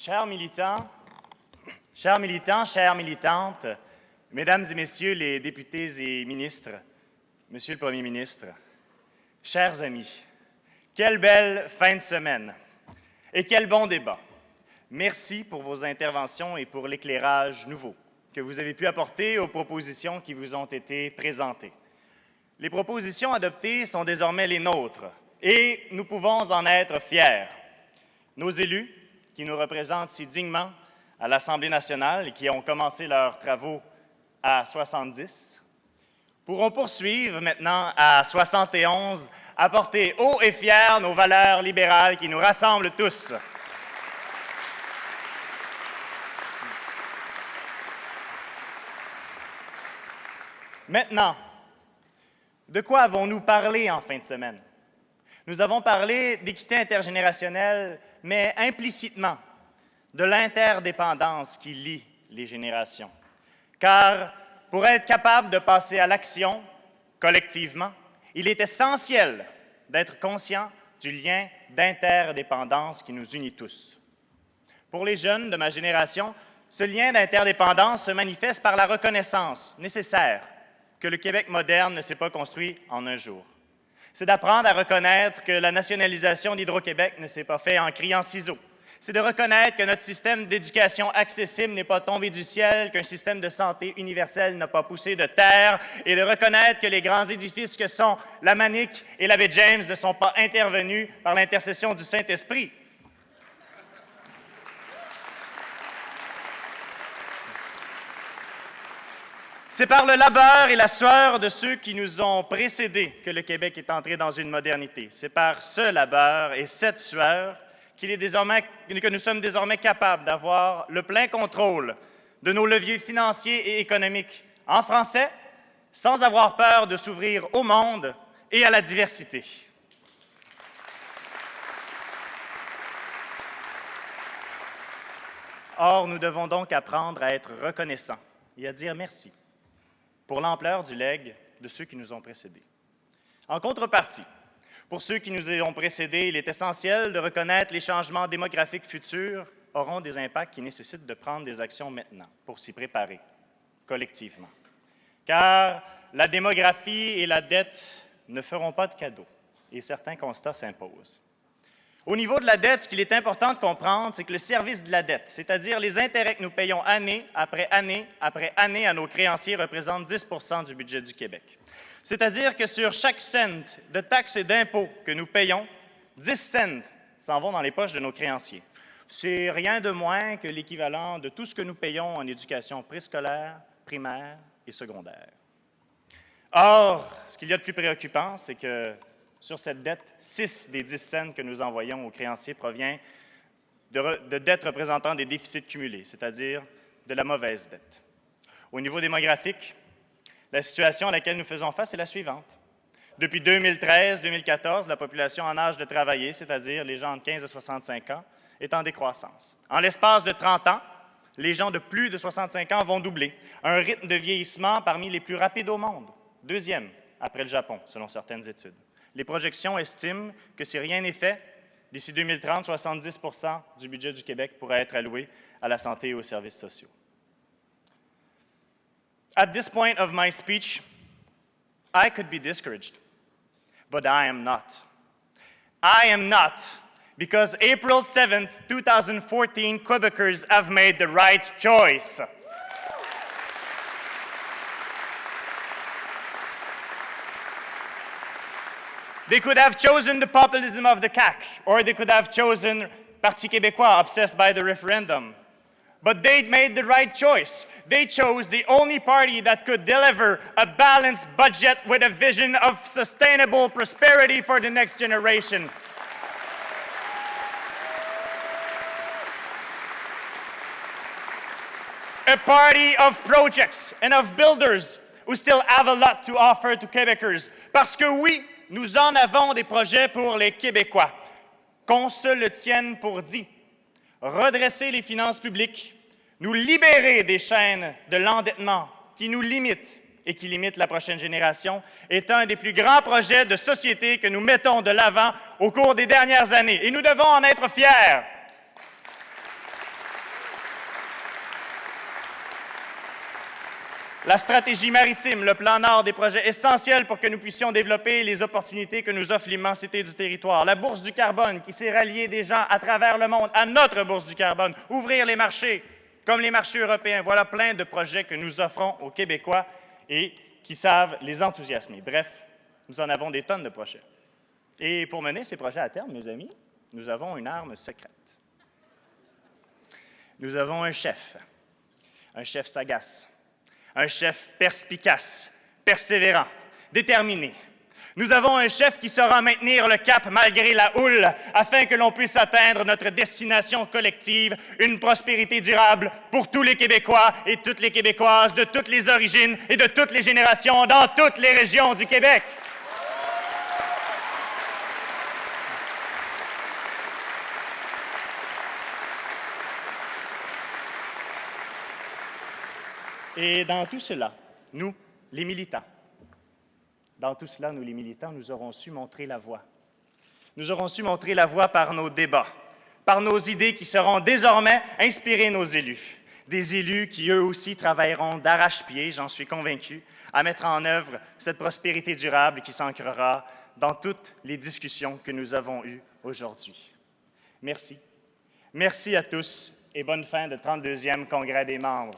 Chers militants, chères militantes, mesdames et messieurs les députés et ministres, monsieur le Premier ministre, chers amis, quelle belle fin de semaine et quel bon débat. Merci pour vos interventions et pour l'éclairage nouveau que vous avez pu apporter aux propositions qui vous ont été présentées. Les propositions adoptées sont désormais les nôtres et nous pouvons en être fiers. Nos élus, qui nous représentent si dignement à l'Assemblée nationale et qui ont commencé leurs travaux à 70, pourront poursuivre maintenant à 71 à porter haut et fiers nos valeurs libérales qui nous rassemblent tous. Maintenant, de quoi avons-nous parlé en fin de semaine? Nous avons parlé d'équité intergénérationnelle, mais implicitement de l'interdépendance qui lie les générations. Car pour être capable de passer à l'action collectivement, il est essentiel d'être conscient du lien d'interdépendance qui nous unit tous. Pour les jeunes de ma génération, ce lien d'interdépendance se manifeste par la reconnaissance nécessaire que le Québec moderne ne s'est pas construit en un jour. C'est d'apprendre à reconnaître que la nationalisation d'Hydro-Québec ne s'est pas faite en criant ciseaux. C'est de reconnaître que notre système d'éducation accessible n'est pas tombé du ciel, qu'un système de santé universel n'a pas poussé de terre, et de reconnaître que les grands édifices que sont la Manic et l'abbé James ne sont pas intervenus par l'intercession du Saint-Esprit. C'est par le labeur et la sueur de ceux qui nous ont précédés que le Québec est entré dans une modernité. C'est par ce labeur et cette sueur que nous sommes désormais capables d'avoir le plein contrôle de nos leviers financiers et économiques en français, sans avoir peur de s'ouvrir au monde et à la diversité. Or, nous devons donc apprendre à être reconnaissants et à dire merci pour l'ampleur du legs de ceux qui nous ont précédés. En contrepartie, pour ceux qui nous ont précédés, il est essentiel de reconnaître les changements démographiques futurs auront des impacts qui nécessitent de prendre des actions maintenant pour s'y préparer collectivement. Car la démographie et la dette ne feront pas de cadeaux et certains constats s'imposent. Au niveau de la dette, ce qu'il est important de comprendre, c'est que le service de la dette, c'est-à-dire les intérêts que nous payons année après année après année à nos créanciers, représente 10 % du budget du Québec. C'est-à-dire que sur chaque cent de taxes et d'impôts que nous payons, 10 cents s'en vont dans les poches de nos créanciers. C'est rien de moins que l'équivalent de tout ce que nous payons en éducation préscolaire, primaire et secondaire. Or, ce qu'il y a de plus préoccupant, c'est que sur cette dette, 6 des 10 cents que nous envoyons aux créanciers provient de dettes représentant des déficits cumulés, c'est-à-dire de la mauvaise dette. Au niveau démographique, la situation à laquelle nous faisons face est la suivante. Depuis 2013-2014, la population en âge de travailler, c'est-à-dire les gens de 15 à 65 ans, est en décroissance. En l'espace de 30 ans, les gens de plus de 65 ans vont doubler, un rythme de vieillissement parmi les plus rapides au monde, deuxième après le Japon, selon certaines études. Les projections estiment que si rien n'est fait, d'ici 2030, 70 % du budget du Québec pourrait être alloué à la santé et aux services sociaux. At this point of my speech, I could be discouraged, but I am not. I am not, because April 7th, 2014, Quebecers have made the right choice. They could have chosen the populism of the CAQ, or they could have chosen Parti québécois, obsessed by the referendum. But they made the right choice. They chose the only party that could deliver a balanced budget with a vision of sustainable prosperity for the next generation. A party of projects and of builders who still have a lot to offer to Québécois. Parce que oui, nous en avons des projets pour les Québécois. Qu'on se le tienne pour dit. Redresser les finances publiques, nous libérer des chaînes de l'endettement qui nous limitent et qui limitent la prochaine génération, est un des plus grands projets de société que nous mettons de l'avant au cours des dernières années. Et nous devons en être fiers. La stratégie maritime, le plan Nord, des projets essentiels pour que nous puissions développer les opportunités que nous offre l'immensité du territoire. La bourse du carbone qui s'est ralliée des gens à travers le monde à notre bourse du carbone. Ouvrir les marchés comme les marchés européens. Voilà plein de projets que nous offrons aux Québécois et qui savent les enthousiasmer. Bref, nous en avons des tonnes de projets. Et pour mener ces projets à terme, mes amis, nous avons une arme secrète. Nous avons un chef sagace, un chef perspicace, persévérant, déterminé. Nous avons un chef qui saura maintenir le cap malgré la houle afin que l'on puisse atteindre notre destination collective, une prospérité durable pour tous les Québécois et toutes les Québécoises de toutes les origines et de toutes les générations dans toutes les régions du Québec. Et dans tout cela, nous, les militants, nous aurons su montrer la voie. Nous aurons su montrer la voie par nos débats, par nos idées qui seront désormais inspirer nos élus. Des élus qui, eux aussi, travailleront d'arrache-pied, j'en suis convaincu, à mettre en œuvre cette prospérité durable qui s'ancrera dans toutes les discussions que nous avons eues aujourd'hui. Merci. Merci à tous et bonne fin de 32e Congrès des membres.